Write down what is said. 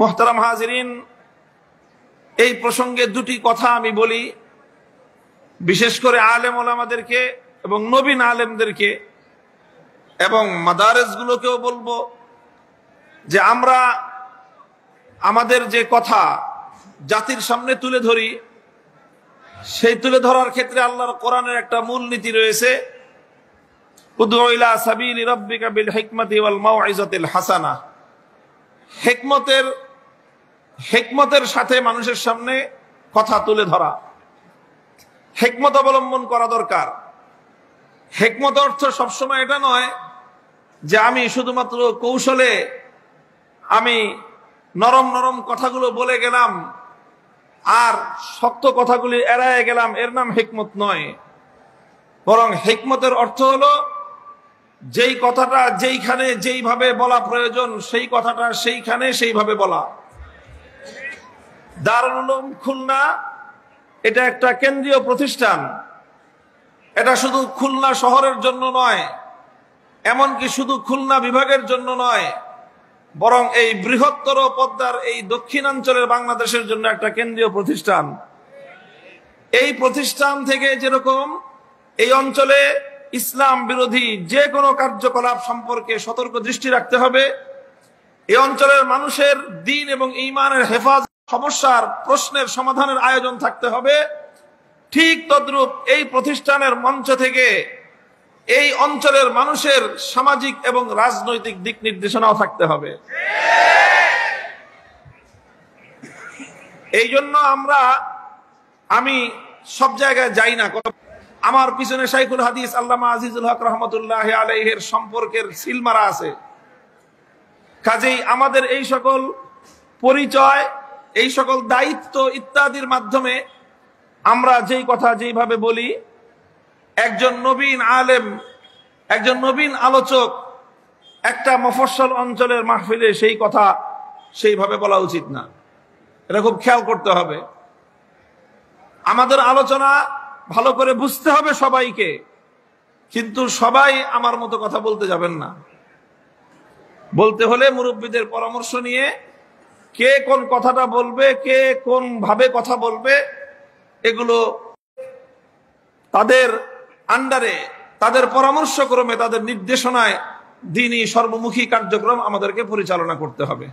মুহতারাম হাজিরিন, এই প্রসঙ্গে দুটি কথা আমি বলি, বিশেষ করে আলেম ওলামাদেরকে এবং নবীন আলেমদেরকে এবং মাদারেসগুলোকেও বলবো যে আমরা আমাদের যে কথা জাতির সামনে তুলে ধরি, সেই তুলে ধরার ক্ষেত্রে আল্লাহর কোরআনের একটা মূল নীতি রয়েছে, উদউ ইলা সাবিলি রাব্বিকা বিল হিকমাতি ওয়াল মাউইজাতিল হাসানা। হিকমতের সাথে মানুষের সামনে কথা তুলে ধরা, হিকমত অবলম্বন করা দরকার। হিকমত অর্থ সবসময় এটা নয় যে আমি শুধুমাত্র কৌশলে আমি নরম নরম কথাগুলো বলে গেলাম আর শক্ত কথাগুলি এড়ায় গেলাম, এর নাম হিকমত নয়। বরং হিকমতের অর্থ হলো যেই কথাটা যেইখানে যেইভাবে বলা প্রয়োজন সেই কথাটা সেইখানে সেইভাবে বলা। দারুল উলুম খুলনা এটা একটা কেন্দ্রীয় প্রতিষ্ঠান, এটা শুধু খুলনা শহরের জন্য নয়, এমনকি শুধু খুলনা বিভাগের জন্য নয়, বরং এই বৃহত্তর পদ্মার এই দক্ষিণাঞ্চলের বাংলাদেশের জন্য একটা কেন্দ্রীয় প্রতিষ্ঠান। এই প্রতিষ্ঠান থেকে যেরকম এই অঞ্চলে ইসলাম বিরোধী যে কোনো কার্যকলাপ সম্পর্কে সতর্ক দৃষ্টি রাখতে হবে, এই অঞ্চলের মানুষের দ্বীন এবং ঈমানের হেফাজত, সমস্যার প্রশ্নের সমাধানের আয়োজন থাকতে হবে, ঠিক তদ্রূপ এই প্রতিষ্ঠানের মঞ্চ থেকে এই অঞ্চলের মানুষের সামাজিক এবং রাজনৈতিক দিক নির্দেশনাও থাকতে হবে। এই জন্য আমি সব জায়গায় যাই না, আমার পিছনে শাইখুল হাদিস আল্লামা আজিজুল হক রহমতুল্লাহ আলাইহির সম্পর্কের সিলমারা আছে। কাজেই আমাদের এই সকল পরিচয়, এই সকল দায়িত্ব ইত্যাদির মাধ্যমে আমরা যেই কথা যেইভাবে বলি, একজন নবীন আলেম, একজন নবীন আলোচক একটা মফস্বল অঞ্চলের মাহফিলে সেই কথা সেইভাবে বলা উচিত না। এটা খুব খেয়াল করতে হবে। আমাদের আলোচনা ভালো করে বুঝতে হবে সবাইকে, কিন্তু সবাই আমার মতো কথা বলতে যাবেন না। বলতে হলে মুরব্বীদের পরামর্শ নিয়ে কে কোন কথাটা বলবে, কে কোন ভাবে কথা বলবে, এগুলো তাদের আন্ডারে, তাদের পরামর্শক্রমে, তাদের নির্দেশনায় দ্বীনী সর্বমুখী কার্যক্রম আমাদেরকে পরিচালনা করতে হবে।